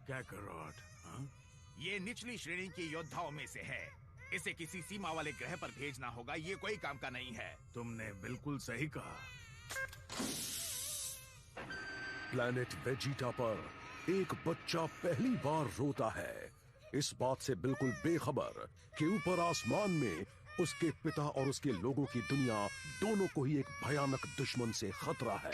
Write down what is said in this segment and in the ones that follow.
Kakarot, हाँ? ये निचली श्रेणी के योद्धाओं में से है। इसे किसी सीमा वाले ग्रह पर भेजना होगा। ये कोई काम का नहीं है। तुमने बिल्कुल सही कहा। प्लैनेट वेजिटा पर एक बच्चा पहली बार रोता है, इस बात से बिल्कुल बेखबर कि ऊपर आसमान में उसके पिता और उसके लोगों की दुनिया दोनों को ही एक भयानक दुश्मन से खतरा है।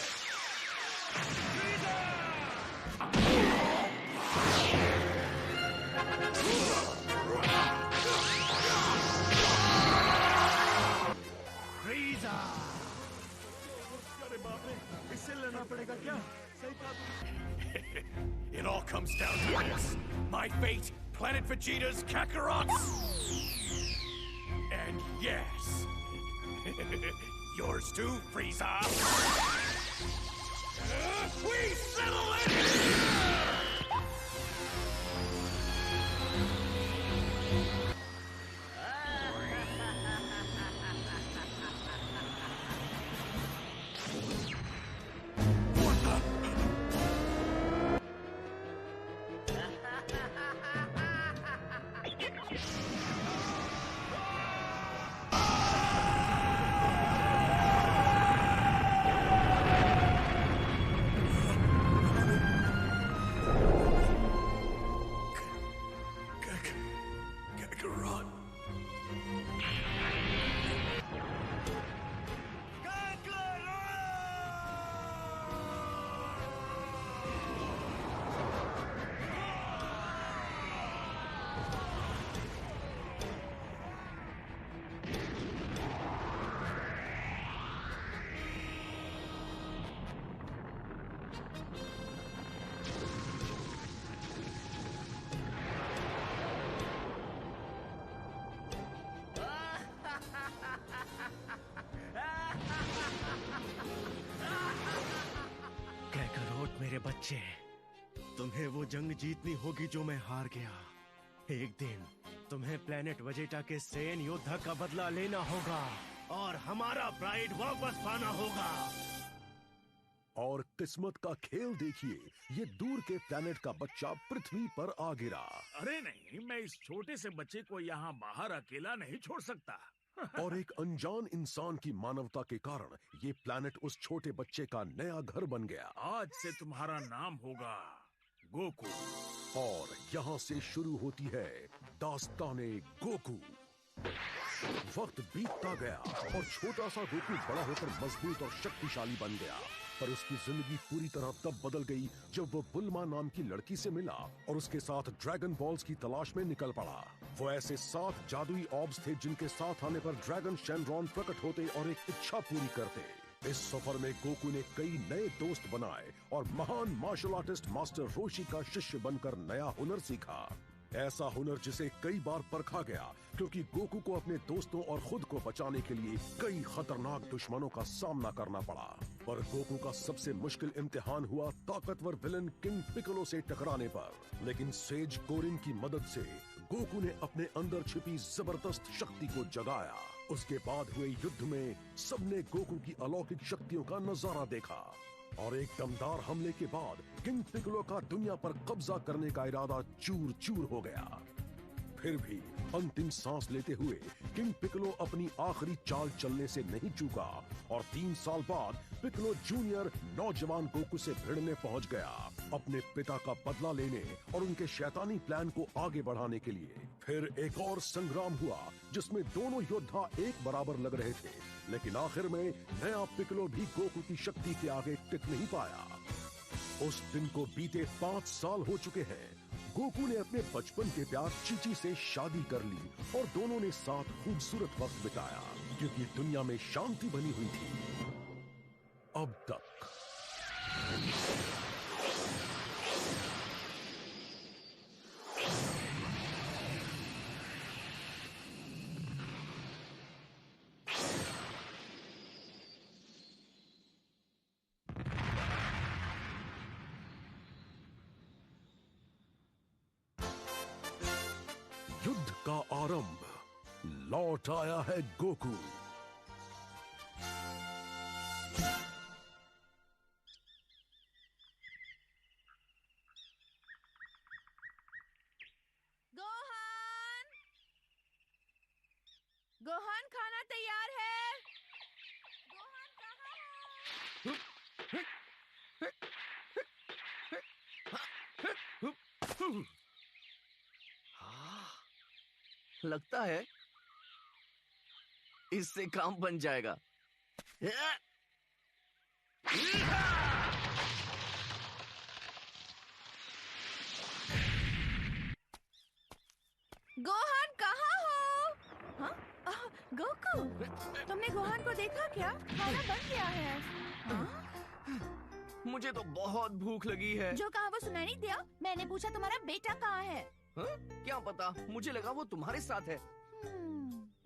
अरे बाप रे, इससे लड़ना पड़ेगा क्या? सही कहा। It all comes down to this. My fate, Planet Vegeta's Kakarots! And yes, yours too, Frieza! We settle it! Kakarot. Kakarot मेरे बच्चे, तुम्हें वो जंग जीतनी होगी जो मैं हार गया। एक दिन तुम्हें प्लेनेट वेजिटा के सेन योद्धा का बदला लेना होगा और हमारा प्राइड वापस पाना होगा। और किस्मत का खेल देखिए, ये दूर के प्लेनेट का बच्चा पृथ्वी पर आ गिरा। अरे नहीं, मैं इस छोटे से बच्चे को यहाँ बाहर अकेला नहीं छोड़ सकता। और एक अनजान इंसान की मानवता के कारण ये प्लेनेट उस छोटे बच्चे का नया घर बन गया। आज से तुम्हारा नाम होगा गोकू। और यहाँ से शुरू होती है दास्ताने गोकू। वक्त बीतता गया और छोटा सा गोकू बड़ा होकर मजबूत और शक्तिशाली बन गया। पर उसकी जिंदगी पूरी तरह तब बदल गई जब वो बुल्मा नाम की लड़की से मिला और उसके साथ ड्रैगन बॉल्स की तलाश में निकल पड़ा। वो ऐसे 7 जादुई ऑब्स थे जिनके साथ आने पर ड्रैगन शेनरॉन प्रकट होते और एक इच्छा पूरी करते। इस सफर में गोकू ने कई नए दोस्त बनाए और महान मार्शल आर्टिस्ट मास्टर रोशी का शिष्य बनकर नया हुनर सीखा। ऐसा हुनर जिसे कई बार परखा गया, क्योंकि गोकू को अपने दोस्तों और खुद को बचाने के लिए कई खतरनाक दुश्मनों का सामना करना पड़ा। पर गोकू का सबसे मुश्किल इम्तिहान हुआ ताकतवर विलन किंग पिकोलो से टकराने पर। लेकिन सेज कोरिन की मदद से गोकू ने अपने अंदर छिपी जबरदस्त शक्ति को जगाया। उसके बाद हुए युद्ध में सबने गोकू की अलौकिक शक्तियों का नजारा देखा और एक दमदार हमले के बाद किंग पिकोलो का दुनिया पर कब्जा करने का इरादा चूर चूर हो गया। फिर भी अंतिम सांस लेते हुए किंग पिकोलो अपनी आखिरी चाल चलने से नहीं चूका और 3 साल बाद पिकोलो जूनियर नौजवान गोकू से भिड़ने पहुंच गया, अपने पिता का बदला लेने और उनके शैतानी प्लान को आगे बढ़ाने के लिए। फिर एक और संग्राम हुआ जिसमें दोनों योद्धा एक बराबर लग रहे थे, लेकिन आखिर में नया पिकोलो भी गोकू की शक्ति के आगे टिक नहीं पाया। उस दिन को बीते 5 साल हो चुके हैं। गोकू ने अपने बचपन के प्यार चीची से शादी कर ली और दोनों ने साथ खूबसूरत वक्त बिताया, क्योंकि दुनिया में शांति बनी हुई थी अब तक। युद्ध का आरंभ, लौट आया है गोकू। लगता है इससे काम बन जाएगा। गोहान कहाँ हो? हाँ? गोकू, तुमने गोहान को देखा क्या? खाना बन गया है। हाँ? मुझे तो बहुत भूख लगी है। जो कहा वो सुनाई नहीं दिया? मैंने पूछा तुम्हारा बेटा कहाँ है? हाँ? क्या पता, मुझे लगा वो तुम्हारे साथ है।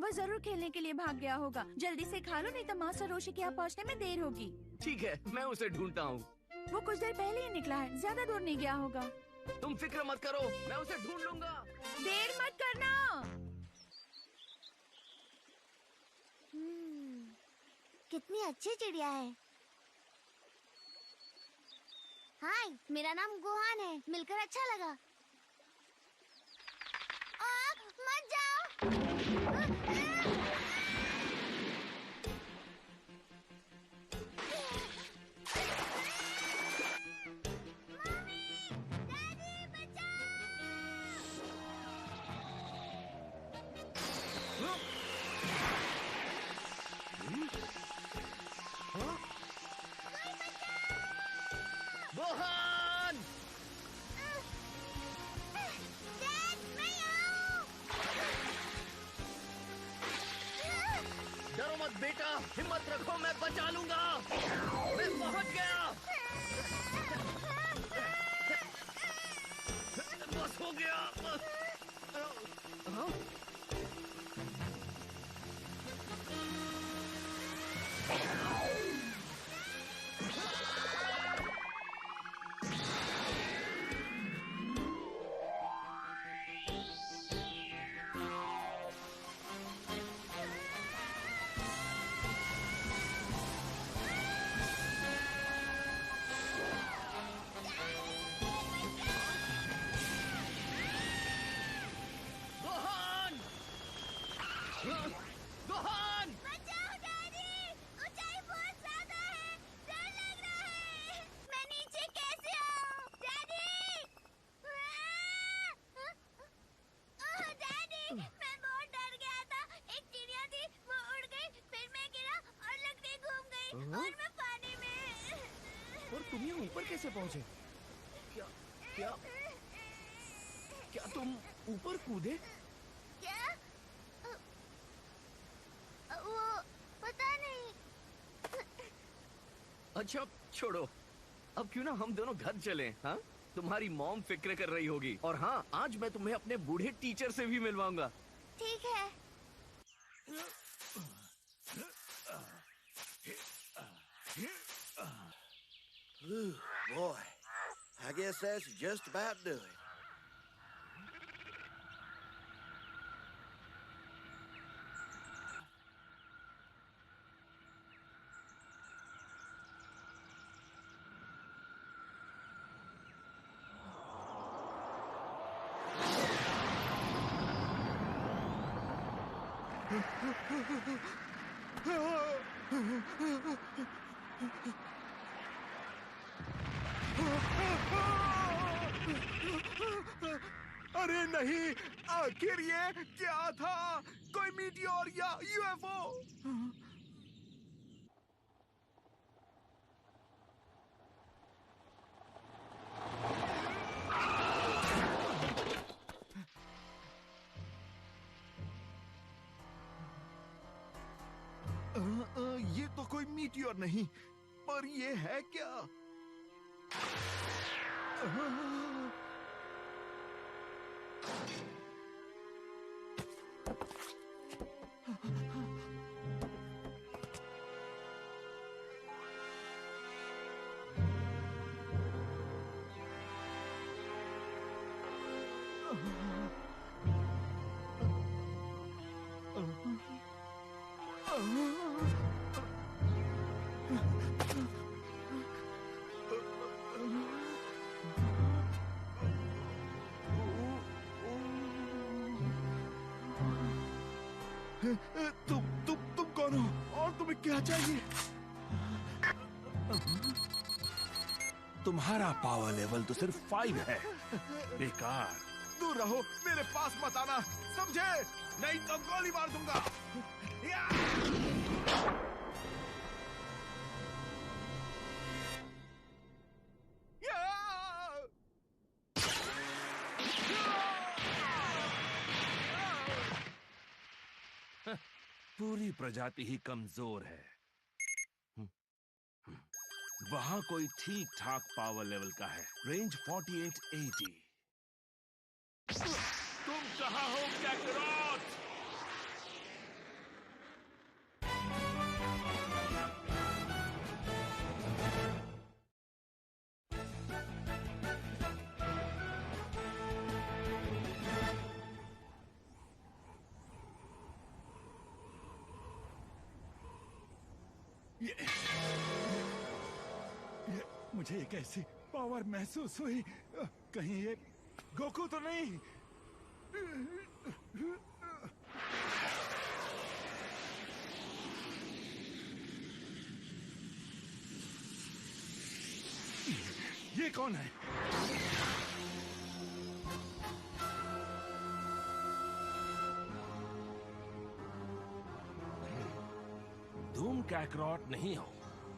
वो जरूर खेलने के लिए भाग गया होगा। जल्दी से खा लो, नहीं तो मास्टर रोशी के यहाँ पहुँचने में देर होगी। ठीक है, मैं उसे ढूंढता हूँ। वो कुछ देर पहले ही निकला है, ज्यादा दूर नहीं गया होगा। तुम फिक्र मत करो, मैं उसे ढूंढ लूंगा। देर मत करना। कितनी अच्छी चिड़िया है। हाय, मेरा नाम गोहान है। मिलकर अच्छा लगा। मत जाओ। गोहान! डरो मत बेटा, हिम्मत रखो, मैं बचा लूंगा। मैं पहुंच गया। बस हो गया। हाँ? गोहान! गोहान! बचाओ डैडी! ऊंचाई बहुत ज्यादा है। डर लग रहा है। मैं नीचे कैसे आऊं? डैडी! डैडी! मैं बहुत डर गया था। एक चिड़िया थी, वो उड़ गई, फिर मैं गिरा और लकड़ी घूम गई और मैं पानी में। और तुम यहाँ ऊपर कैसे पहुंचे? क्या क्या क्या तुम ऊपर कूदे? क्या? वो पता नहीं। अच्छा छोड़ो, अब क्यों ना हम दोनों घर चलें, हाँ? तुम्हारी मॉम फिक्र कर रही होगी। और हाँ, आज मैं तुम्हें अपने बूढ़े टीचर से भी मिलवाऊंगा। ठीक है। Ooh, boy. I guess that's just about do it. अरे नहीं, आखिर ये क्या था? कोई मीटियोर या यूएफओ? ये तो कोई मीटियोर नहीं, पर ये है क्या? तुम कौन हो और तुम्हें क्या चाहिए? तुम्हारा पावर लेवल तो सिर्फ 5 है। बेकार। दूर रहो, मेरे पास मत आना, समझे? नहीं तो गोली मार दूंगा। या! पूरी प्रजाति ही कमजोर है। वहां कोई ठीक ठाक पावर लेवल का है, रेंज 4880। तुम कहाँ हो कैकरॉट? मुझे एक ऐसी पावर महसूस हुई, कहीं ये गोकू तो नहीं? ये कौन है? तुम कैकरॉट नहीं हो।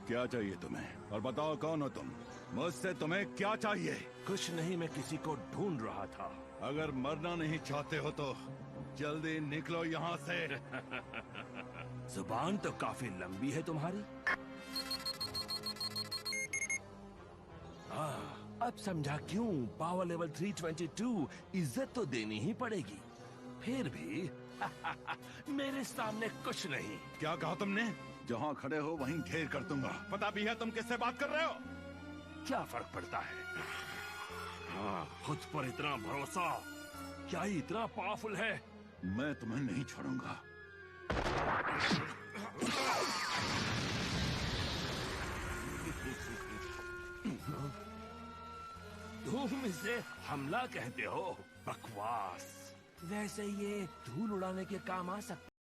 क्या चाहिए तुम्हें? और बताओ कौन हो तुम? मुझसे तुम्हें क्या चाहिए? कुछ नहीं, मैं किसी को ढूंढ रहा था। अगर मरना नहीं चाहते हो तो जल्दी निकलो यहाँ से। जुबान तो काफी लंबी है तुम्हारी। अब समझा क्यों पावर लेवल 322 इज्जत तो देनी ही पड़ेगी। फिर भी मेरे सामने कुछ नहीं। क्या कहा तुमने? जहाँ खड़े हो वहीं घेर कर दूंगा। पता भी है तुम किससे बात कर रहे हो? क्या फर्क पड़ता है? खुद पर इतना भरोसा, क्या ये इतना पावरफुल है? मैं तुम्हें नहीं छोड़ूंगा। तुम इसे हमला कहते हो? बकवास। वैसे ये धूल उड़ाने के काम आ सकता